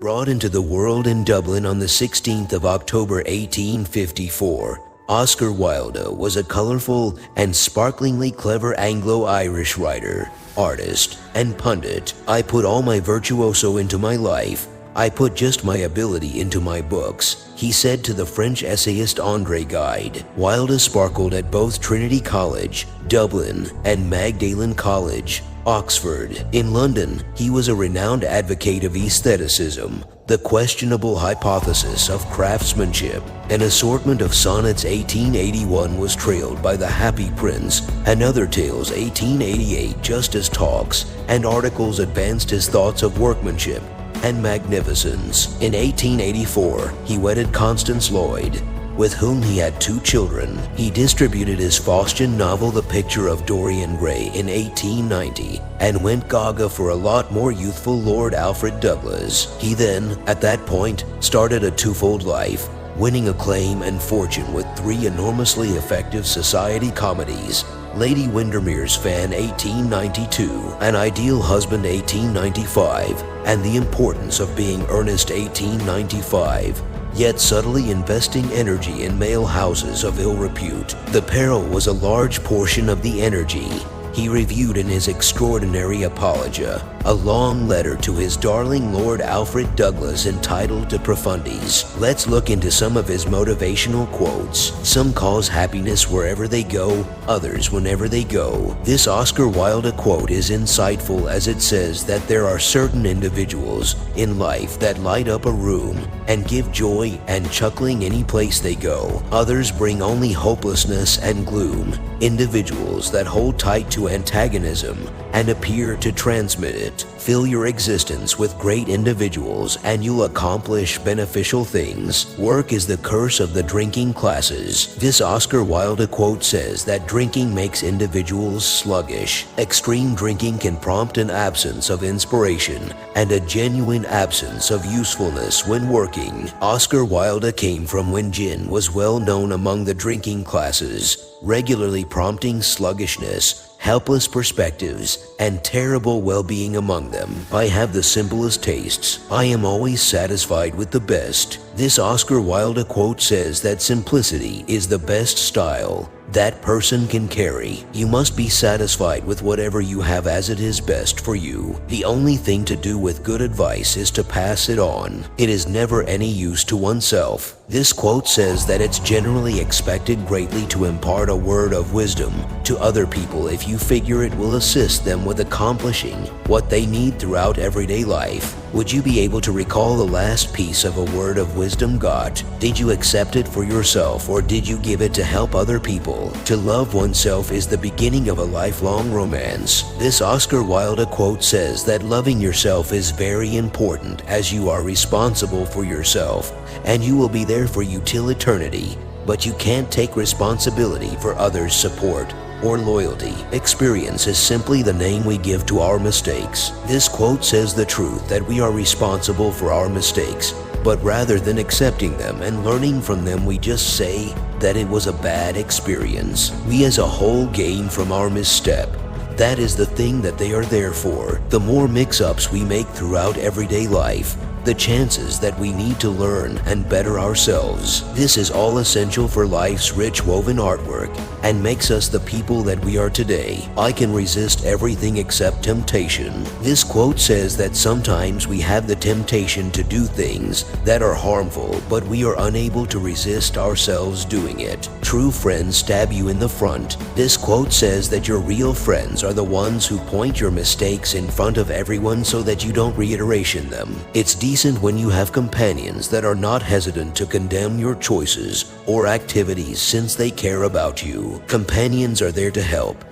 Brought into the world in Dublin on the 16th of October 1854, Oscar Wilde was a colorful and sparklingly clever Anglo-Irish writer, artist, and pundit. I put all my virtuoso into my life. I put just my ability into my books, he said to the French essayist André Gide. Wilde sparkled at both Trinity College, Dublin, and Magdalen College, Oxford. In London, he was a renowned advocate of aestheticism, the questionable hypothesis of craftsmanship. An assortment of sonnets 1881 was trailed by The Happy Prince, and Other Tales 1888 just as talks and articles advanced his thoughts of workmanship and magnificence. In 1884, he wedded Constance Lloyd, with whom he had 2 children. He distributed his Faustian novel The Picture of Dorian Gray in 1890 and went gaga for a lot more youthful Lord Alfred Douglas. He then, at that point, started a twofold life, winning acclaim and fortune with 3 enormously effective society comedies: Lady Windermere's Fan 1892, An Ideal Husband 1895, and The Importance of Being Earnest 1895. Yet subtly investing energy in male houses of ill repute. The peril was a large portion of the energy he reviewed in his extraordinary Apologia, a long letter to his darling Lord Alfred Douglas entitled De Profundis. Let's look into some of his motivational quotes. Some cause happiness wherever they go, others whenever they go. This Oscar Wilde quote is insightful as it says that there are certain individuals in life that light up a room and give joy and chuckling any place they go. Others bring only hopelessness and gloom. Individuals that hold tight to antagonism and appear to transmit it. Fill your existence with great individuals and you'll accomplish beneficial things. Work is the curse of the drinking classes. This Oscar Wilde quote says that drinking makes individuals sluggish. Extreme drinking can prompt an absence of inspiration and a genuine absence of usefulness when working. Oscar Wilde came from when gin was well known among the drinking classes, regularly prompting sluggishness, helpless perspectives, and terrible well-being among them. I have the simplest tastes. I am always satisfied with the best. This Oscar Wilde quote says that simplicity is the best style that person can carry. You must be satisfied with whatever you have as it is best for you. The only thing to do with good advice is to pass it on. It is never any use to oneself. This quote says that it's generally expected greatly to impart a word of wisdom to other people if you figure it will assist them with accomplishing what they need throughout everyday life. Would you be able to recall the last piece of a word of wisdom got? Did you accept it for yourself, or did you give it to help other people? To love oneself is the beginning of a lifelong romance. This Oscar Wilde quote says that loving yourself is very important, as you are responsible for yourself, and you will be there for you till eternity. But you can't take responsibility for others' support or loyalty. Experience is simply the name we give to our mistakes. This quote says the truth that we are responsible for our mistakes, but rather than accepting them and learning from them, we just say that it was a bad experience. We as a whole gain from our misstep. That is the thing that they are there for. The more mix-ups we make throughout everyday life, the chances that we need to learn and better ourselves. This is all essential for life's rich woven artwork and makes us the people that we are today. I can resist everything except temptation. This quote says that sometimes we have the temptation to do things that are harmful, but we are unable to resist ourselves doing it. True friends stab you in the front. This quote says that your real friends are the ones who point your mistakes in front of everyone so that you don't reiteration them. It's decent when you have companions that are not hesitant to condemn your choices or activities since they care about you. Companions are there to help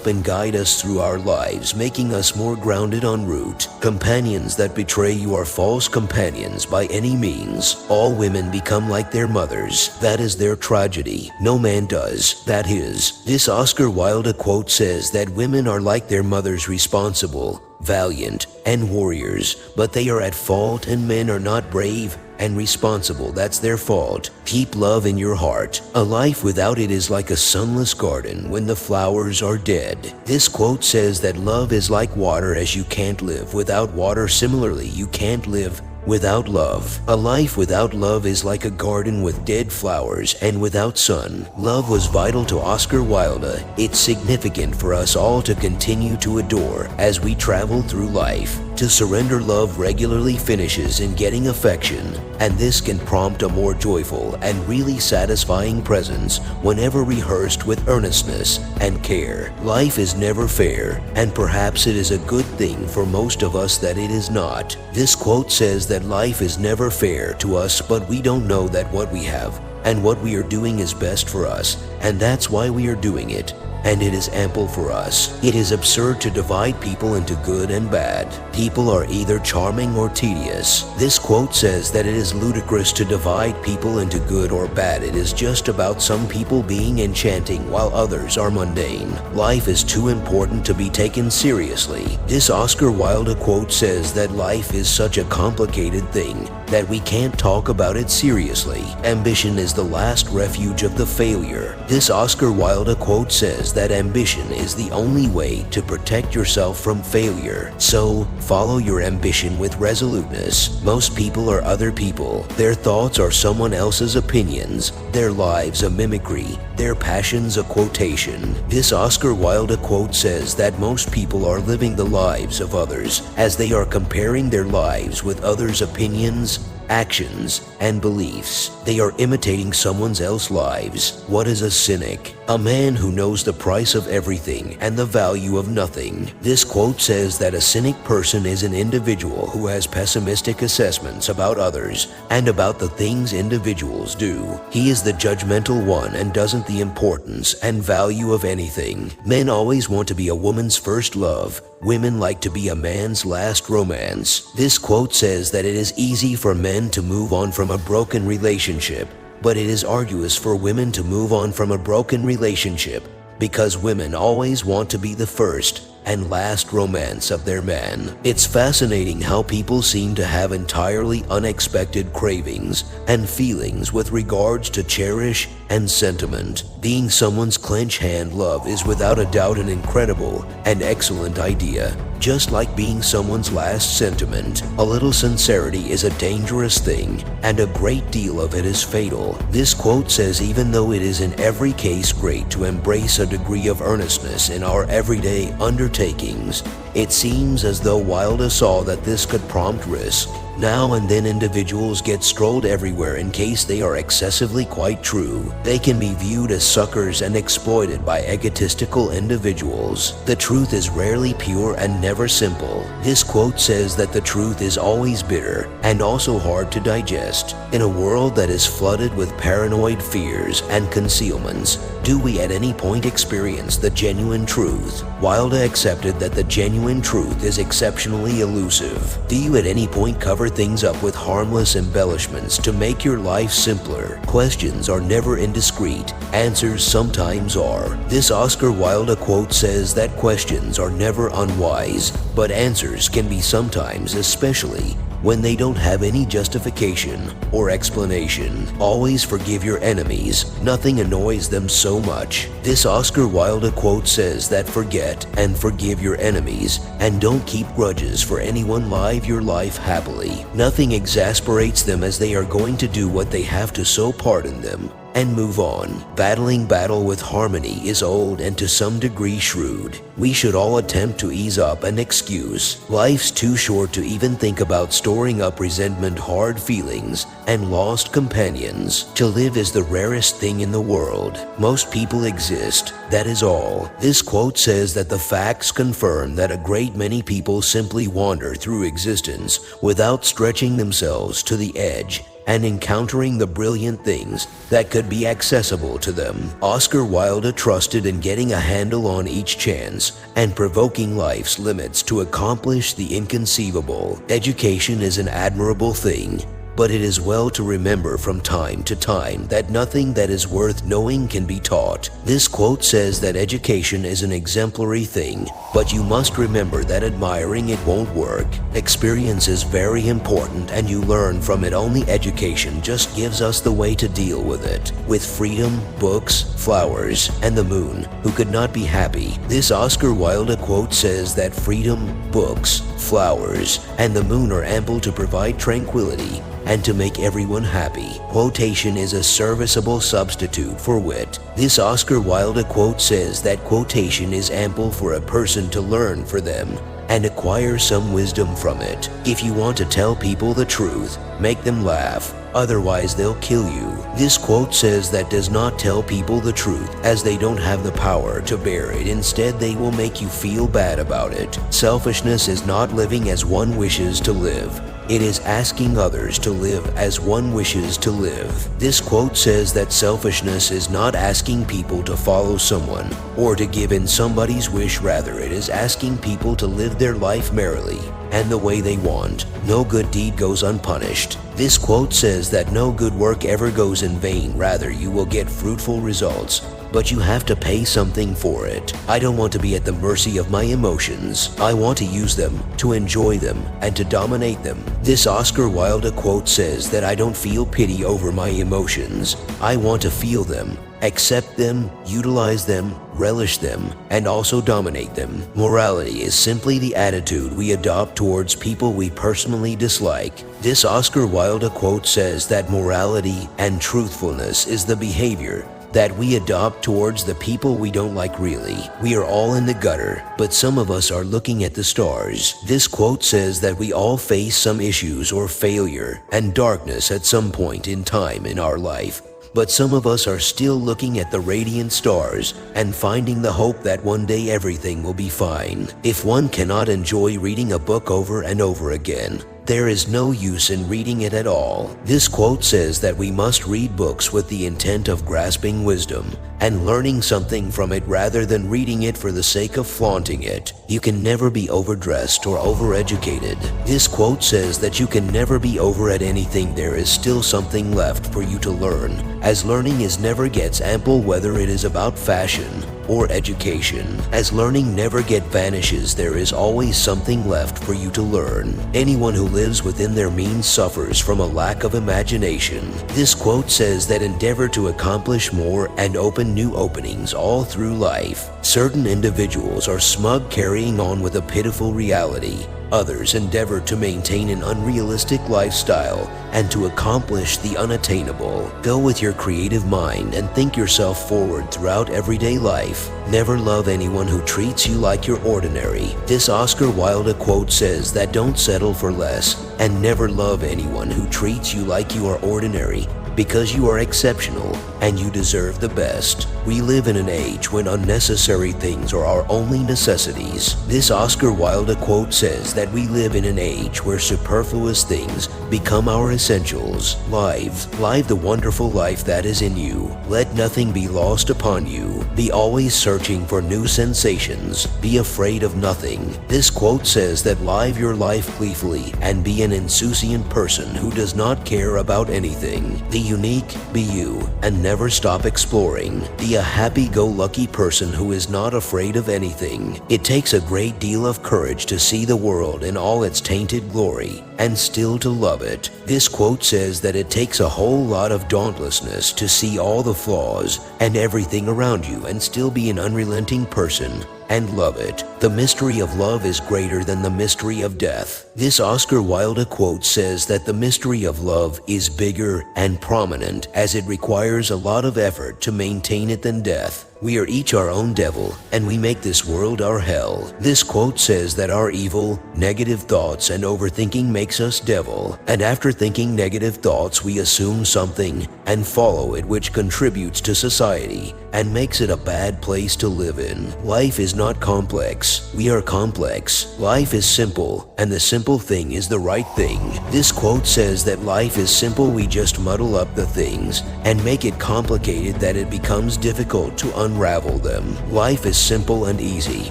and guide us through our lives, making us more grounded en route. Companions that betray you are false companions by any means. All women become like their mothers. That is their tragedy. No man does. That is. This Oscar Wilde quote says that women are like their mothers, responsible, valiant, and warriors, but they are at fault, and men are not brave and responsible. That's their fault. Keep love in your heart. A life without it is like a sunless garden when the flowers are dead. This quote says that love is like water, as you can't live without water. Similarly, you can't live Without love. A life without love is like a garden with dead flowers and without sun. Love was vital to Oscar Wilde. It's significant for us all to continue to adore as we travel through life. To surrender love regularly finishes in getting affection, and this can prompt a more joyful and really satisfying presence whenever rehearsed with earnestness and care. Life is never fair, and perhaps it is a good thing for most of us that it is not. This quote says that life is never fair to us, but we don't know that what we have and what we are doing is best for us, and that's why we are doing it. And it is ample for us. It is absurd to divide people into good and bad. People are either charming or tedious. This quote says that it is ludicrous to divide people into good or bad. It is just about some people being enchanting while others are mundane. Life is too important to be taken seriously. This Oscar Wilde quote says that life is such a complicated thing that we can't talk about it seriously. Ambition is the last refuge of the failure. This Oscar Wilde quote says that ambition is the only way to protect yourself from failure. So, follow your ambition with resoluteness. Most people are other people. Their thoughts are someone else's opinions. Their lives a mimicry. Their passions a quotation. This Oscar Wilde quote says that most people are living the lives of others as they are comparing their lives with others' opinions, actions, and beliefs. They are imitating someone else's lives. What is a cynic? A man who knows the price of everything and the value of nothing. This quote says that a cynic person is an individual who has pessimistic assessments about others and about the things individuals do. He is the judgmental one and doesn't the importance and value of anything. Men always want to be a woman's first love. Women like to be a man's last romance. This quote says that it is easy for men to move on from a broken relationship, but it is arduous for women to move on from a broken relationship because women always want to be the first and last romance of their man. It's fascinating how people seem to have entirely unexpected cravings and feelings with regards to cherish and sentiment. Being someone's clench hand love is without a doubt an incredible and excellent idea. Just like being someone's last sentiment, a little sincerity is a dangerous thing, and a great deal of it is fatal. This quote says even though it is in every case great to embrace a degree of earnestness in our everyday undertakings, it seems as though Wilde saw that this could prompt risk. Now and then individuals get strolled everywhere in case they are excessively quite true. They can be viewed as suckers and exploited by egotistical individuals. The truth is rarely pure and never simple. This quote says that the truth is always bitter and also hard to digest. In a world that is flooded with paranoid fears and concealments, do we at any point experience the genuine truth? Wilde accepted that the genuine truth is exceptionally elusive. Do you at any point cover things up with harmless embellishments to make your life simpler? Questions are never indiscreet. Answers sometimes are. This Oscar Wilde quote says that questions are never unwise, but answers can be sometimes, especially when they don't have any justification or explanation. Always forgive your enemies. Nothing annoys them so much. This Oscar Wilde quote says that forget and forgive your enemies, and don't keep grudges for anyone. Live your life happily. Nothing exasperates them as they are going to do what they have to, so pardon them and move on. Battling battle with harmony is old and to some degree shrewd. We should all attempt to ease up and excuse. Life's too short to even think about storing up resentment, hard feelings, and lost companions. To live is the rarest thing in the world. Most people exist, that is all. This quote says that the facts confirm that a great many people simply wander through existence without stretching themselves to the edge and encountering the brilliant things that could be accessible to them. Oscar Wilde trusted in getting a handle on each chance and provoking life's limits to accomplish the inconceivable. Education is an admirable thing, but it is well to remember from time to time that nothing that is worth knowing can be taught. This quote says that education is an exemplary thing, but you must remember that admiring it won't work. Experience is very important, and you learn from it. Only education just gives us the way to deal with it. With freedom, books, flowers, and the moon, who could not be happy? This Oscar Wilde quote says that freedom, books, flowers, and the moon are ample to provide tranquility and to make everyone happy. Quotation is a serviceable substitute for wit. This Oscar Wilde quote says that quotation is ample for a person to learn for them and acquire some wisdom from it. If you want to tell people the truth, make them laugh, otherwise they'll kill you. This quote says that does not tell people the truth, as they don't have the power to bear it. Instead, they will make you feel bad about it. Selfishness is not living as one wishes to live. It is asking others to live as one wishes to live. This quote says that selfishness is not asking people to follow someone or to give in somebody's wish. Rather, it is asking people to live their life merrily and the way they want. No good deed goes unpunished. This quote says that no good work ever goes in vain. Rather, you will get fruitful results, but you have to pay something for it. I don't want to be at the mercy of my emotions. I want to use them, to enjoy them, and to dominate them. This Oscar Wilde quote says that I don't feel pity over my emotions. I want to feel them, accept them, utilize them, relish them, and also dominate them. Morality is simply the attitude we adopt towards people we personally dislike. This Oscar Wilde quote says that morality and truthfulness is the behavior that we adopt towards the people we don't like. Really, we are all in the gutter, but some of us are looking at the stars. This quote says that we all face some issues or failure and darkness at some point in time in our life, but some of us are still looking at the radiant stars and finding the hope that one day everything will be fine. If one cannot enjoy reading a book over and over again, there is no use in reading it at all. This quote says that we must read books with the intent of grasping wisdom and learning something from it rather than reading it for the sake of flaunting it. You can never be overdressed or overeducated. This quote says that you can never be over at anything. There is still something left for you to learn, as learning never gets ample, whether it is about fashion or education. As learning never vanishes, there is always something left for you to learn. Anyone who lives within their means suffers from a lack of imagination. This quote says that endeavor to accomplish more and open new openings all through life. Certain individuals are smug, carrying on with a pitiful reality. Others endeavor to maintain an unrealistic lifestyle and to accomplish the unattainable. Go with your creative mind and think yourself forward throughout everyday life. Never love anyone who treats you like you're ordinary. This Oscar Wilde quote says that don't settle for less, and never love anyone who treats you like you are ordinary, because you are exceptional and you deserve the best. We live in an age when unnecessary things are our only necessities. This Oscar Wilde quote says that we live in an age where superfluous things become our essentials. Live the wonderful life that is in you. Let nothing be lost upon you. Be always searching for new sensations. Be afraid of nothing. This quote says that live your life gleefully and be an insouciant person who does not care about anything. Be unique, be you, and never stop exploring. Be a happy-go-lucky person who is not afraid of anything. It takes a great deal of courage to see the world in all its tainted glory and still to love it. This quote says that it takes a whole lot of dauntlessness to see all the flaws and everything around you and still be an unrelenting person and love it. The mystery of love is greater than the mystery of death. This Oscar Wilde quote says that the mystery of love is bigger and prominent, as it requires a lot of effort to maintain it than death. We are each our own devil, and we make this world our hell. This quote says that our evil, negative thoughts and overthinking makes us devil, and after thinking negative thoughts we assume something and follow it, which contributes to society and makes it a bad place to live in. Life is not complex. We are complex. Life is simple, and the simple thing is the right thing. This quote says that life is simple. We just muddle up the things and make it complicated that it becomes difficult to understand unravel them. Life is simple and easy.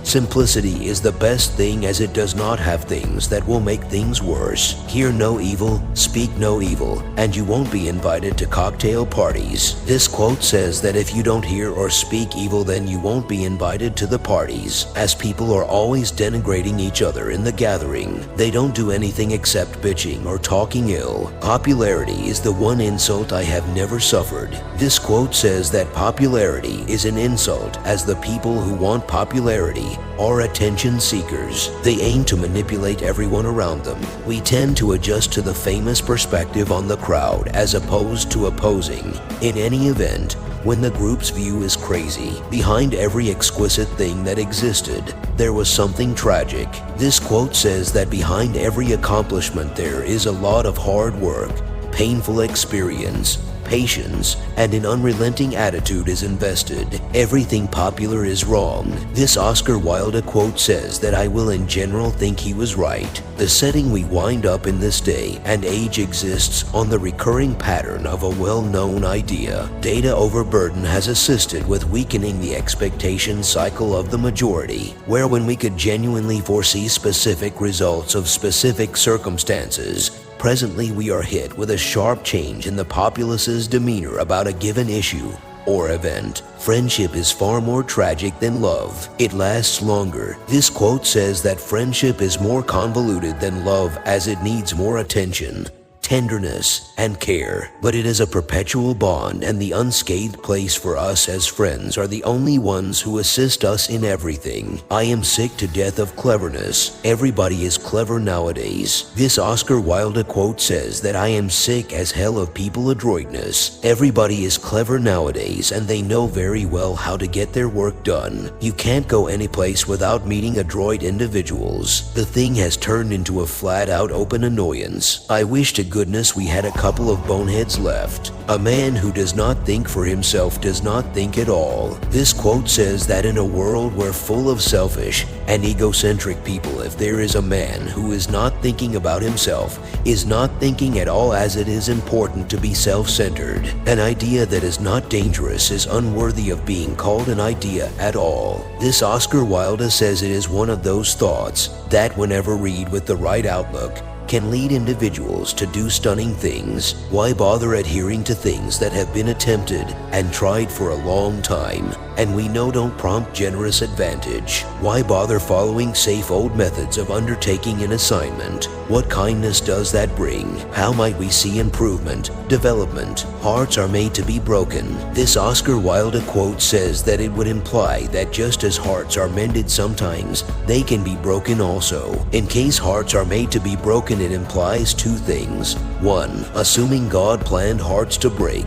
Simplicity is the best thing, as it does not have things that will make things worse. Hear no evil, speak no evil, and you won't be invited to cocktail parties. This quote says that if you don't hear or speak evil, then you won't be invited to the parties, as people are always denigrating each other in the gathering. They don't do anything except bitching or talking ill. Popularity is the one insult I have never suffered. This quote says that popularity is an insult, as the people who want popularity are attention seekers. They aim to manipulate everyone around them. We tend to adjust to the famous perspective on the crowd as opposed to opposing. In any event, when the group's view is crazy, behind every exquisite thing that existed, there was something tragic. This quote says that behind every accomplishment there is a lot of hard work, painful experience, patience, and an unrelenting attitude is invested. Everything popular is wrong. This Oscar Wilde quote says that I will in general think he was right. The setting we wind up in this day and age exists on the recurring pattern of a well-known idea. Data overburden has assisted with weakening the expectation cycle of the majority, where when we could genuinely foresee specific results of specific circumstances, presently we are hit with a sharp change in the populace's demeanor about a given issue or event. Friendship is far more tragic than love. It lasts longer. This quote says that friendship is more convoluted than love, as it needs more attention, tenderness, and care, but it is a perpetual bond, and the unscathed place for us as friends are the only ones who assist us in everything. I am sick to death of cleverness. Everybody is clever nowadays. This Oscar Wilde quote says that I am sick as hell of people adroitness. Everybody is clever nowadays, and they know very well how to get their work done. You can't go anyplace without meeting adroit individuals. The thing has turned into a flat-out open annoyance. I wish to goodness we had a couple of boneheads left. A man who does not think for himself does not think at all. This quote says that in a world where full of selfish and egocentric people, if there is a man who is not thinking about himself, is not thinking at all, as it is important to be self-centered. An idea that is not dangerous is unworthy of being called an idea at all. This Oscar Wilde says it is one of those thoughts that, whenever read with the right outlook, can lead individuals to do stunning things. Why bother adhering to things that have been attempted and tried for a long time, and we know don't prompt generous advantage? Why bother following safe old methods of undertaking an assignment? What kindness does that bring? How might we see improvement, development? Hearts are made to be broken. This Oscar Wilde quote says that it would imply that just as hearts are mended sometimes, they can be broken also. In case hearts are made to be broken, it implies two things. One, assuming God planned hearts to break,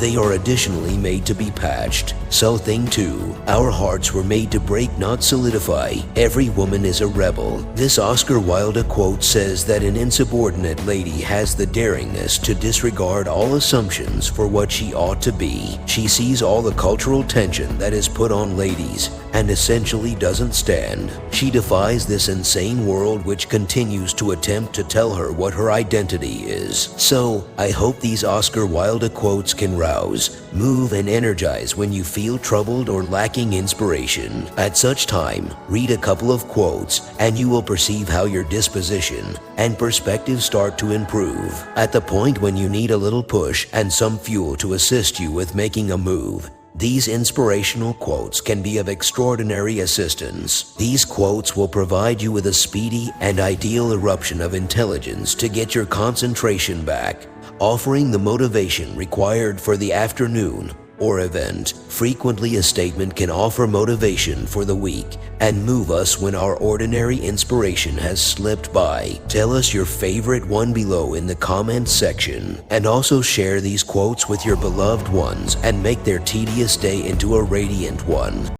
they are additionally made to be patched. So thing two, our hearts were made to break, not solidify. Every woman is a rebel. This Oscar Wilde quote says that an insubordinate lady has the daringness to disregard all assumptions for what she ought to be. She sees all the cultural tension that is put on ladies and essentially doesn't stand. She defies this insane world which continues to attempt to tell her what her identity is. So, I hope these Oscar Wilde quotes can rouse, move, and energize when you feel troubled or lacking inspiration. At such time, read a couple of quotes and you will perceive how your disposition and perspective start to improve. At the point when you need a little push and some fuel to assist you with making a move, these inspirational quotes can be of extraordinary assistance. These quotes will provide you with a speedy and ideal eruption of intelligence to get your concentration back, offering the motivation required for the afternoon or event. Frequently, a statement can offer motivation for the week and move us when our ordinary inspiration has slipped by. Tell us your favorite one below in the comments section, and also share these quotes with your beloved ones and make their tedious day into a radiant one.